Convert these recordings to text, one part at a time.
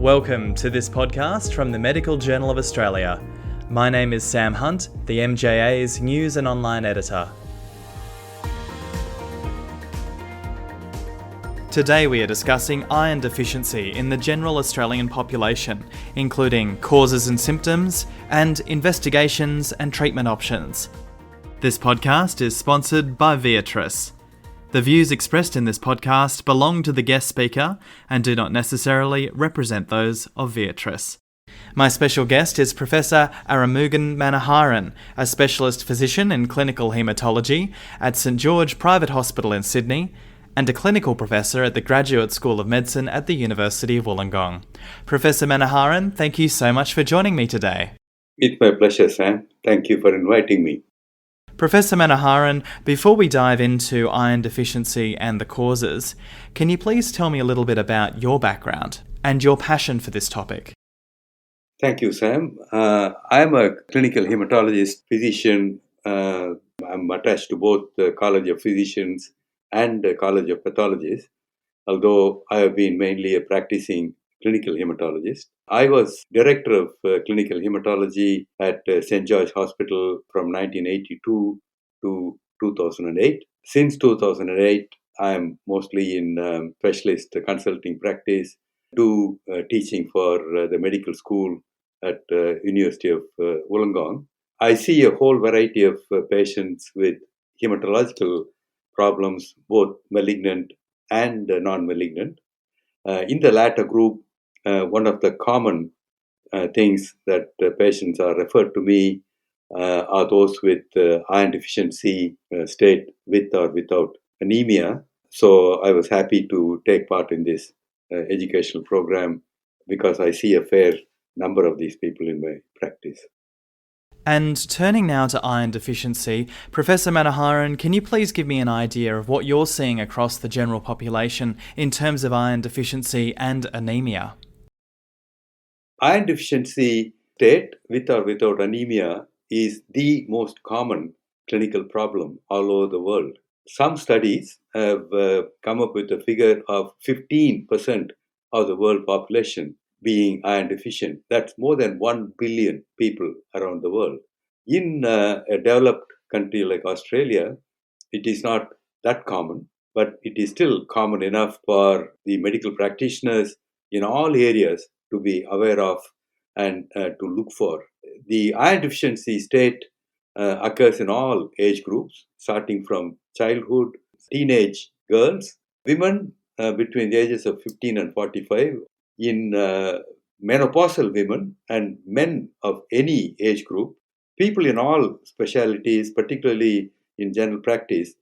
Welcome to this podcast from the Medical Journal of Australia. My name is Sam Hunt, the MJA's News and Online Editor. Today we are discussing iron deficiency in the general Australian population, including causes and symptoms, and investigations and treatment options. This podcast is sponsored by Viatris. The views expressed in this podcast belong to the guest speaker and do not necessarily represent those of Viatris. My special guest is Professor Arumugam Manoharan, a specialist physician in clinical haematology at St George Private Hospital in Sydney, and a clinical professor at the Graduate School of Medicine at the University of Wollongong. Professor Manoharan, thank you so much for joining me today. It's my pleasure, Sam. Thank you for inviting me. Professor Manoharan, before we dive into iron deficiency and the causes, can you please tell me a little bit about your background and your passion for this topic? Thank you, Sam. I'm a clinical hematologist, physician. I'm attached to both the College of Physicians and the College of Pathologists, although I have been mainly a practicing clinical hematologist. I was director of clinical hematology at St. George Hospital from 1982 to 2008. Since 2008, I am mostly in specialist consulting practice, do teaching for the medical school at University of Wollongong. I see a whole variety of patients with hematological problems, both malignant and non-malignant. In the latter group, one of the common things that patients are referred to me are those with iron deficiency state with or without anemia. So I was happy to take part in this educational program because I see a fair number of these people in my practice. And turning now to iron deficiency, Professor Manoharan, can you please give me an idea of what you're seeing across the general population in terms of iron deficiency and anemia? Iron deficiency state with or without anemia is the most common clinical problem all over the world. Some studies have come up with a figure of 15% of the world population being iron deficient. That's more than 1 billion people around the world. In a developed country like Australia, it is not that common, but it is still common enough for the medical practitioners in all areas to be aware of and to look for. The iron deficiency state occurs in all age groups, starting from childhood, teenage girls, women between the ages of 15 and 45, in menopausal women and men of any age group, people in all specialties, particularly in general practice,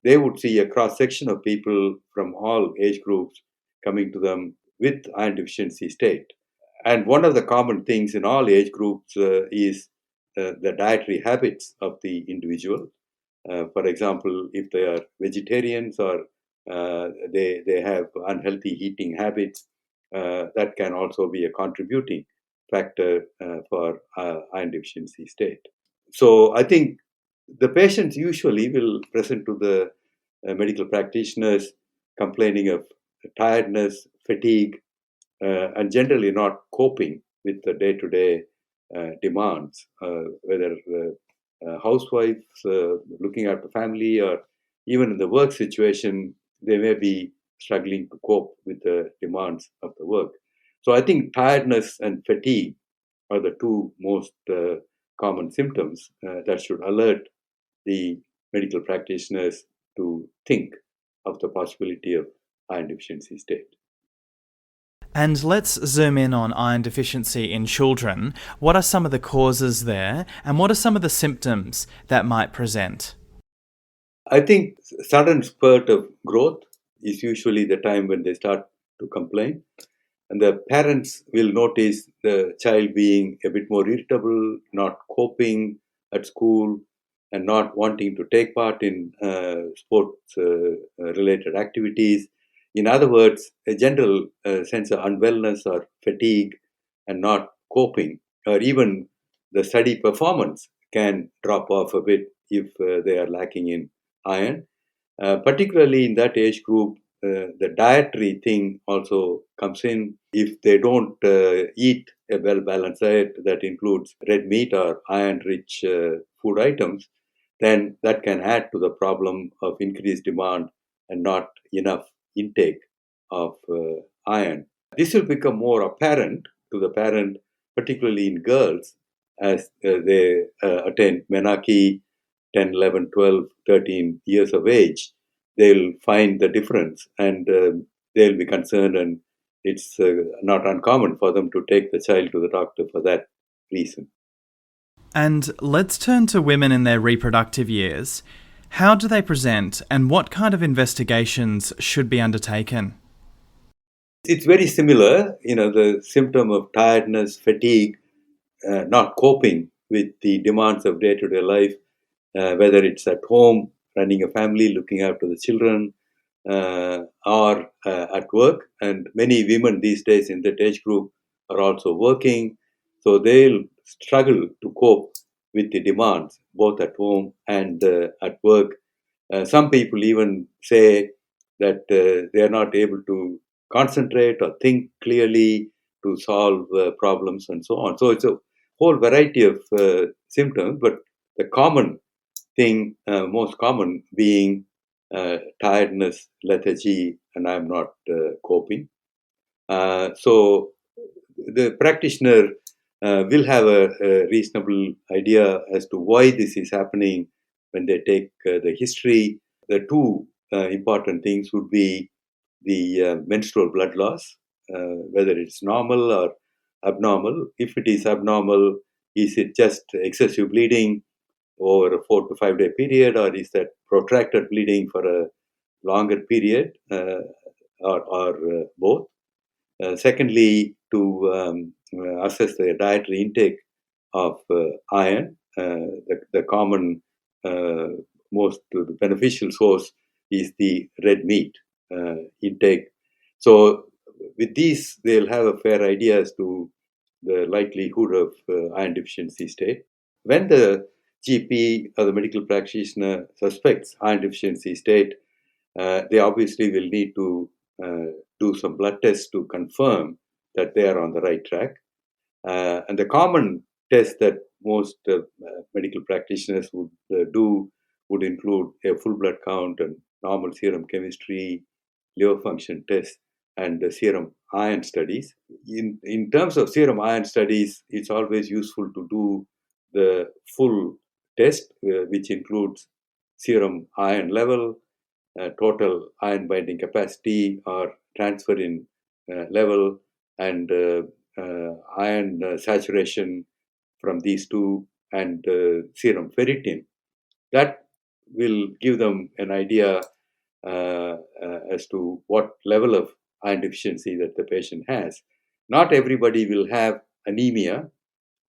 they would see a cross-section of people from all age groups coming to them with iron deficiency state. And one of the common things in all age groups is the dietary habits of the individual. For example, if they are vegetarians or they have unhealthy eating habits, that can also be a contributing factor for iron deficiency state. So I think the patients usually will present to the medical practitioners complaining of tiredness, fatigue, and generally not coping with the day-to-day demands, whether housewives looking after family or even in the work situation, they may be struggling to cope with the demands of the work. So I think tiredness and fatigue are the two most common symptoms that should alert the medical practitioners to think of the possibility of iron deficiency state. And let's zoom in on iron deficiency in children. What are some of the causes there, and what are some of the symptoms that might present? I think sudden spurt of growth is usually the time when they start to complain. And the parents will notice the child being a bit more irritable, not coping at school, and not wanting to take part in sports-related activities. In other words, a general sense of unwellness or fatigue and not coping, or even the study performance can drop off a bit if they are lacking in iron. Particularly in that age group, the dietary thing also comes in. If they don't eat a well-balanced diet that includes red meat or iron-rich food items, then that can add to the problem of increased demand and not enough intake of iron. This will become more apparent to the parent, particularly in girls, as they attain menarche 10, 11, 12, 13 years of age. They'll find the difference and they'll be concerned, and it's not uncommon for them to take the child to the doctor for that reason. And let's turn to women in their reproductive years. How do they present, and what kind of investigations should be undertaken? It's very similar, the symptom of tiredness, fatigue, not coping with the demands of day-to-day life, whether it's at home, running a family, looking after the children, or at work. And many women these days in that age group are also working, so they'll struggle to cope with the demands both at home and at work. Some people even say that they are not able to concentrate or think clearly to solve problems and so on. So it's a whole variety of symptoms, but the common thing, most common being tiredness, lethargy, and I'm not coping. So the practitioner will have a reasonable idea as to why this is happening when they take the history. The two important things would be the menstrual blood loss, whether it's normal or abnormal. If it is abnormal, is it just excessive bleeding over a 4 to 5 day period, or is that protracted bleeding for a longer period, or both? Secondly, to assess the dietary intake of iron, the common, most beneficial source is the red meat intake. So, with these, they'll have a fair idea as to the likelihood of iron deficiency state. When the GP or the medical practitioner suspects iron deficiency state, they obviously will need to do some blood tests to confirm that they are on the right track. And the common test that most medical practitioners would do would include a full blood count and normal serum chemistry, liver function test, and serum iron studies. In terms of serum iron studies, it's always useful to do the full test, which includes serum iron level, total iron binding capacity or transferrin level, and iron saturation from these two, and serum ferritin. That will give them an idea as to what level of iron deficiency that the patient has. Not everybody will have anemia,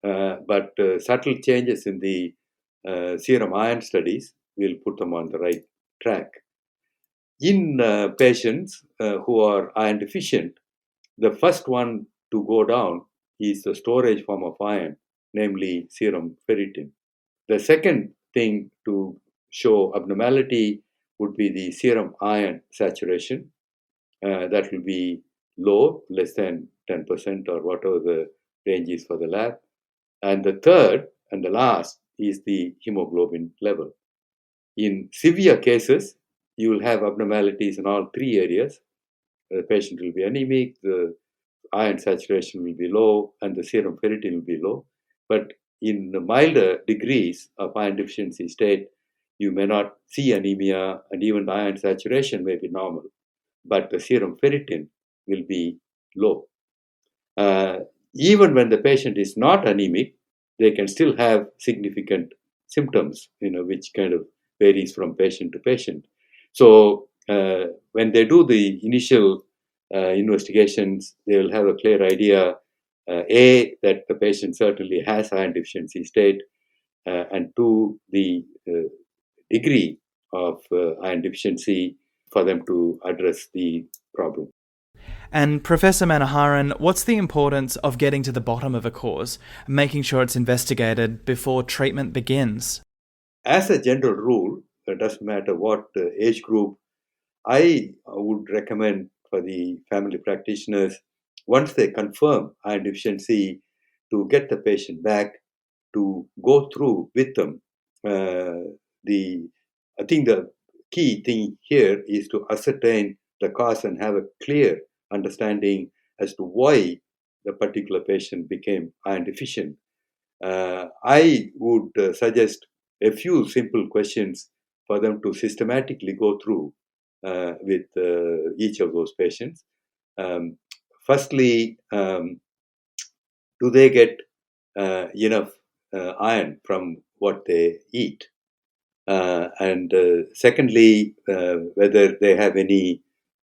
but subtle changes in the serum iron studies will put them on the right track. In patients who are iron deficient, the first one to go down is the storage form of iron, namely serum ferritin. The second thing to show abnormality would be the serum iron saturation. That will be low, less than 10% or whatever the range is for the lab. And the third and the last is the hemoglobin level. In severe cases, you will have abnormalities in all three areas. The patient will be anemic, the iron saturation will be low, and the serum ferritin will be low. But in the milder degrees of iron deficiency state, you may not see anemia, and even the iron saturation may be normal, but the serum ferritin will be low. Even when the patient is not anemic, they can still have significant symptoms, which kind of varies from patient to patient. So when they do the initial investigations, they will have a clear idea, that the patient certainly has iron deficiency state, and two, the degree of iron deficiency for them to address the problem. And Professor Manoharan, what's the importance of getting to the bottom of a cause, making sure it's investigated before treatment begins? As a general rule, it doesn't matter what age group I would recommend for the family practitioners, once they confirm iron deficiency, to get the patient back to go through with them. The I think the key thing here is to ascertain the cause and have a clear understanding as to why the particular patient became iron deficient. I would suggest a few simple questions for them to systematically go through with each of those patients. Um, Firstly, do they get enough iron from what they eat? And secondly, whether they have any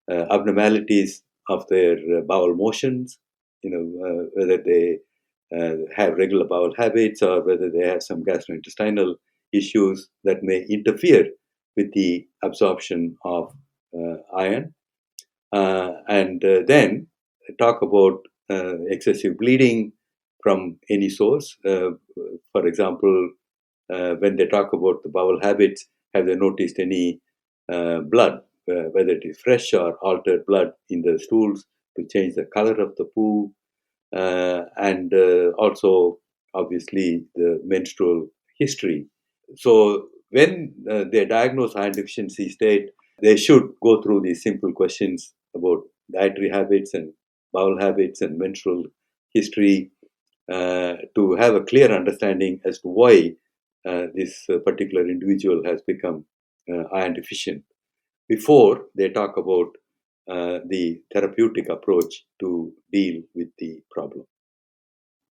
abnormalities of their bowel motions, whether they have regular bowel habits or whether they have some gastrointestinal issues that may interfere with the absorption of iron. And then talk about excessive bleeding from any source. For example, when they talk about the bowel habits, have they noticed any blood, whether it is fresh or altered blood in the stools to change the color of the poo, and also obviously the menstrual history. So when they diagnose iron deficiency state, they should go through these simple questions about dietary habits and bowel habits and menstrual history to have a clear understanding as to why this particular individual has become iron deficient before they talk about the therapeutic approach to deal with the problem.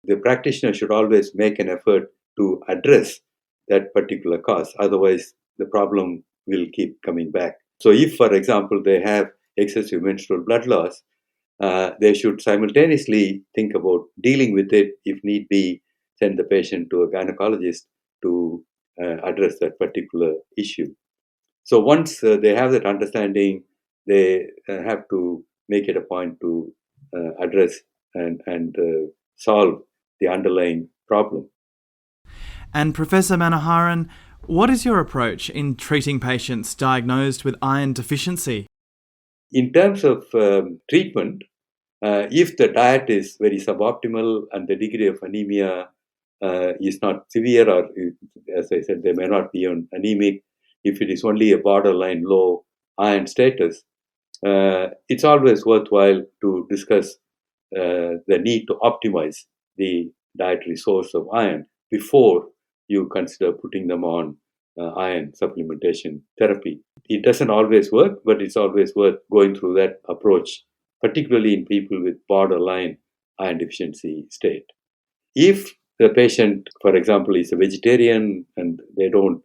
The practitioner should always make an effort to address that particular cause, otherwise, the problem will keep coming back. So, if, for example, they have excessive menstrual blood loss, they should simultaneously think about dealing with it, if need be, send the patient to a gynecologist to address that particular issue. So once they have that understanding, they have to make it a point to address and solve the underlying problem. And Professor Manoharan, what is your approach in treating patients diagnosed with iron deficiency? In terms of treatment, if the diet is very suboptimal and the degree of anemia is not severe, or as I said, they may not be anemic, if it is only a borderline low iron status, it's always worthwhile to discuss the need to optimize the dietary source of iron before you consider putting them on iron supplementation therapy. It doesn't always work, but it's always worth going through that approach, particularly in people with borderline iron deficiency state. If the patient, for example, is a vegetarian and they don't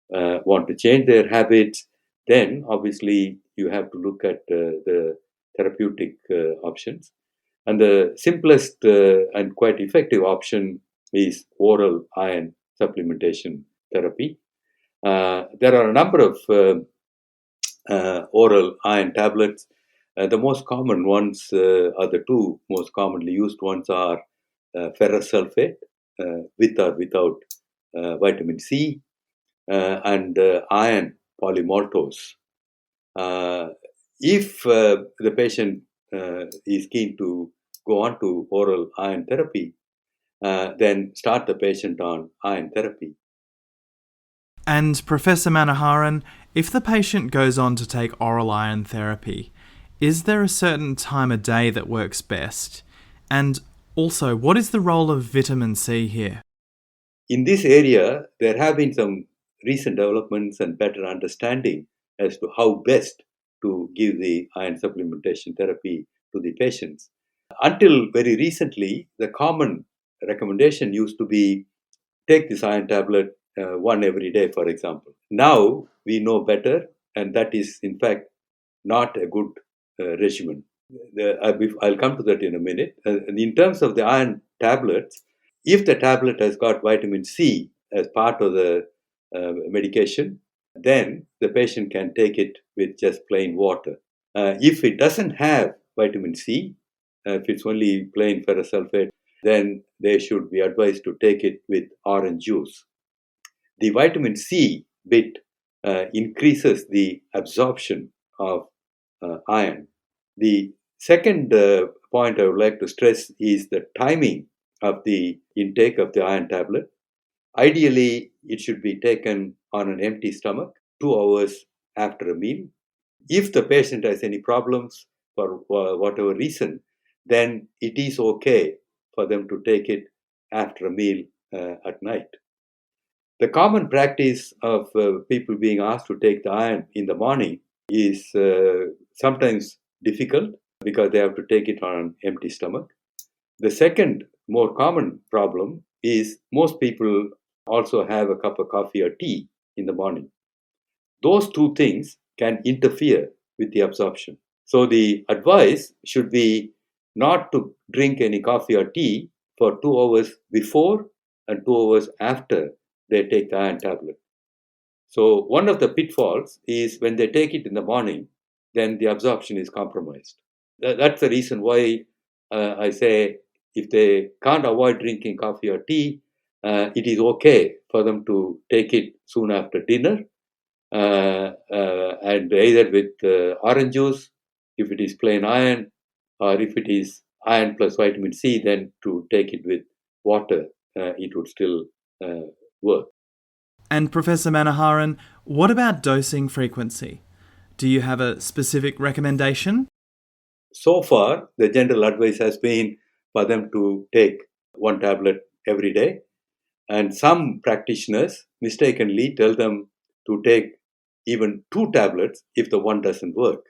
want to change their habits, then obviously you have to look at the therapeutic options. And the simplest and quite effective option is oral iron supplementation therapy. There are a number of oral iron tablets. The most common ones, are the two most commonly used ones, are ferrous sulfate with or without vitamin C, and iron polymaltose. If the patient is keen to go on to oral iron therapy, then start the patient on iron therapy. And Professor Manoharan, if the patient goes on to take oral iron therapy, is there a certain time of day that works best? And also, what is the role of vitamin C here? In this area, there have been some recent developments and better understanding as to how best to give the iron supplementation therapy to the patients. Until very recently, the common recommendation used to be take this iron tablet one every day, for example. Now we know better, and that is, in fact, not a good regimen. I'll come to that in a minute. In terms of the iron tablets, if the tablet has got vitamin C as part of the medication, then the patient can take it with just plain water. If it doesn't have vitamin C, if it's only plain ferrous sulfate, then they should be advised to take it with orange juice. The vitamin C bit increases the absorption of iron. The second point I would like to stress is the timing of the intake of the iron tablet. Ideally, it should be taken on an empty stomach 2 hours after a meal. If the patient has any problems for whatever reason, then it is okay for them to take it after a meal at night. The common practice of people being asked to take the iron in the morning is sometimes difficult because they have to take it on an empty stomach. The second more common problem is most people also have a cup of coffee or tea in the morning. Those two things can interfere with the absorption. So the advice should be not to drink any coffee or tea for 2 hours before and 2 hours after they take the iron tablet. So one of the pitfalls is when they take it in the morning, then the absorption is compromised. That's the reason why I say if they can't avoid drinking coffee or tea, it is okay for them to take it soon after dinner, and either with orange juice, if it is plain iron, or if it is iron plus vitamin C, then to take it with water, it would still work. And Professor Manoharan, what about dosing frequency? Do you have a specific recommendation? So far, the general advice has been for them to take one tablet every day. And some practitioners mistakenly tell them to take even 2 tablets if the one doesn't work.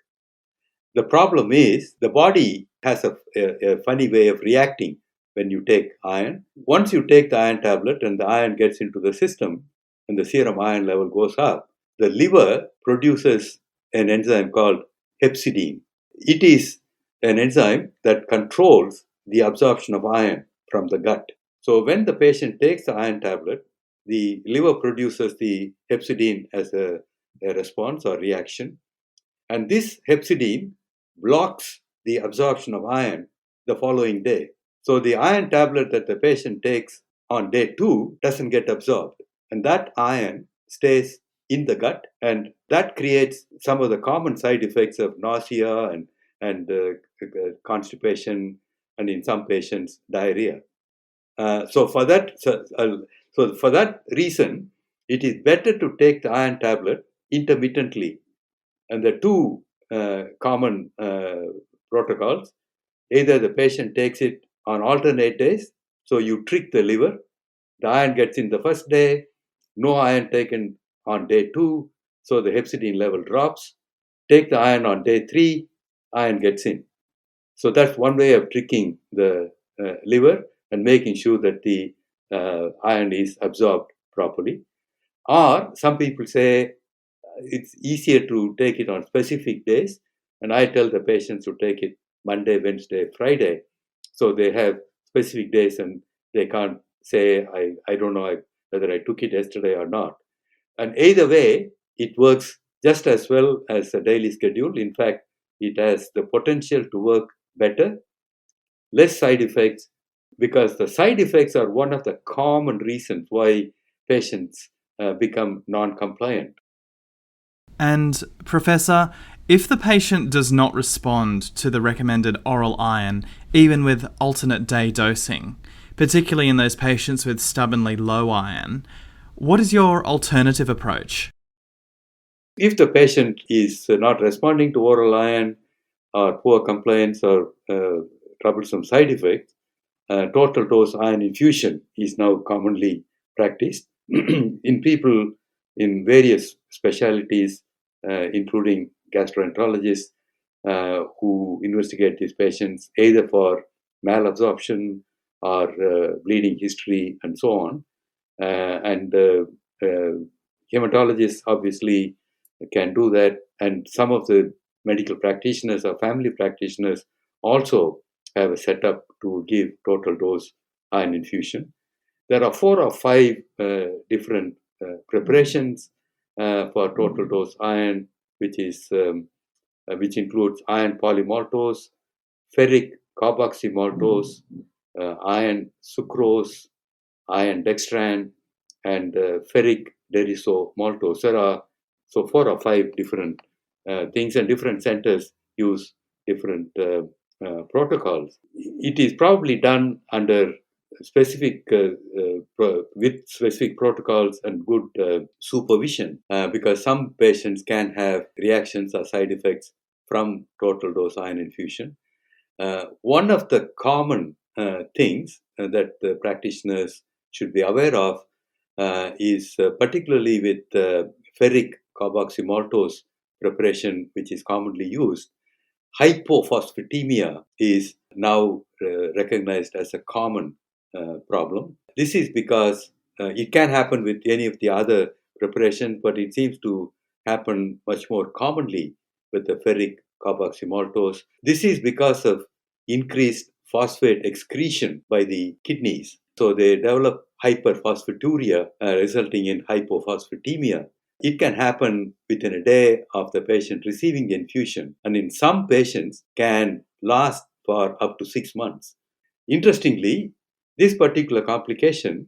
The problem is the body has a funny way of reacting when you take iron. Once you take the iron tablet and the iron gets into the system and the serum iron level goes up, the liver produces an enzyme called hepcidin. It is an enzyme that controls the absorption of iron from the gut. So when the patient takes the iron tablet, the liver produces the hepcidin as a response or reaction. And this hepcidin blocks the absorption of iron the following day. So the iron tablet that the patient takes on day 2 doesn't get absorbed. And that iron stays in the gut, and that creates some of the common side effects of nausea and constipation, and in some patients, diarrhea. So for that reason, it is better to take the iron tablet intermittently. And the two common protocols, either the patient takes it on alternate days, so you trick the liver, the iron gets in the first day, no iron taken on day 2, so the hepcidin level drops. Take the iron on day 3, iron gets in. So that's one way of tricking the liver and making sure that the iron is absorbed properly. Or some people say it's easier to take it on specific days, and I tell the patients to take it Monday, Wednesday, Friday, so they have specific days and they can't say I don't know whether I took it yesterday or not. And either way, it works just as well as a daily schedule. In fact, it has the potential to work better, less side effects, because the side effects are one of the common reasons why patients become non-compliant. And, Professor, if the patient does not respond to the recommended oral iron, even with alternate day dosing, particularly in those patients with stubbornly low iron, what is your alternative approach? If the patient is not responding to oral iron, or poor compliance, or troublesome side effects, total dose iron infusion is now commonly practiced in people in various specialties, including gastroenterologists who investigate these patients either for malabsorption or bleeding history and so on. And hematologists obviously can do that, and some of the medical practitioners or family practitioners also have a setup to give total dose iron infusion. There are 4 or 5 different preparations for total dose iron, which includes iron polymaltose, ferric carboxymaltose, iron sucrose, iron dextran, and ferric derisomaltose. There are 4 or 5 different things, and different centers use different protocols. It is probably done under specific with specific protocols and good supervision, because some patients can have reactions or side effects from total dose iron infusion. One of the common things that the practitioners should be aware of is particularly with ferric carboxymaltose preparation, which is commonly used. Hypophosphatemia is now recognized as a common problem. This is because it can happen with any of the other preparations, but it seems to happen much more commonly with the ferric carboxymaltose. This is because of increased phosphate excretion by the kidneys. So they develop hyperphosphaturia, resulting in hypophosphatemia. It can happen within a day of the patient receiving the infusion, and in some patients can last for up to 6 months. Interestingly, this particular complication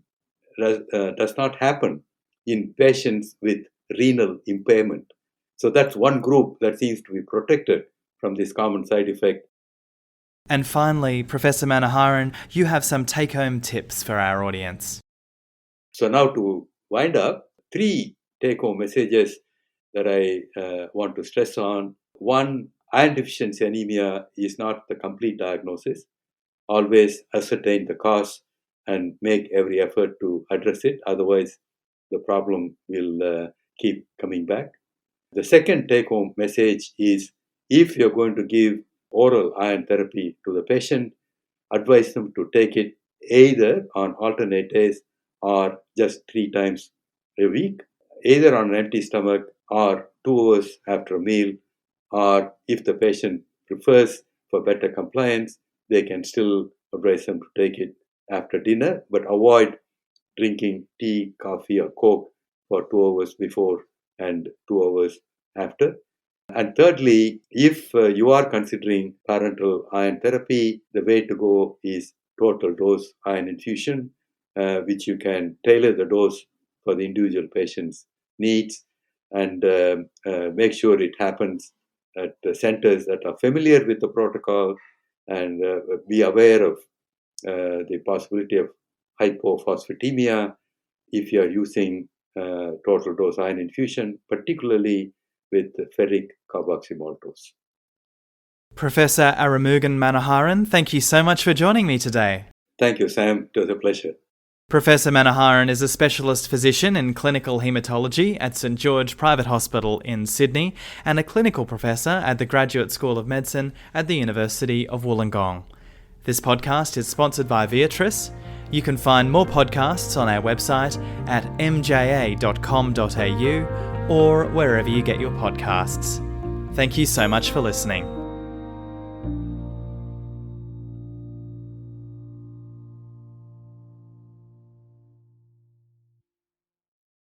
does not happen in patients with renal impairment. So that's one group that seems to be protected from this common side effect. And finally, Professor Manoharan, you have some take-home tips for our audience. So now to wind up, 3 take-home messages that I want to stress on. 1, iron deficiency anemia is not the complete diagnosis. Always ascertain the cause and make every effort to address it. Otherwise, the problem will keep coming back. The second take-home message is, if you're going to give oral iron therapy to the patient, advise them to take it either on alternate days or just 3 times a week, either on an empty stomach or 2 hours after a meal, or if the patient prefers for better compliance, they can still advise them to take it after dinner, but avoid drinking tea, coffee, or Coke for 2 hours before and 2 hours after. And thirdly, if you are considering parenteral iron therapy, the way to go is total dose iron infusion, which you can tailor the dose for the individual patient's needs, and make sure it happens at the centers that are familiar with the protocol, and be aware of the possibility of hypophosphatemia if you are using total dose iron infusion, particularly with ferric carboxymaltose. Professor Arumugam Manoharan, thank you so much for joining me today. Thank you, Sam. It was a pleasure. Professor Manoharan is a specialist physician in clinical haematology at St George Private Hospital in Sydney and a clinical professor at the Graduate School of Medicine at the University of Wollongong. This podcast is sponsored by Viatris. You can find more podcasts on our website at mja.com.au or wherever you get your podcasts. Thank you so much for listening.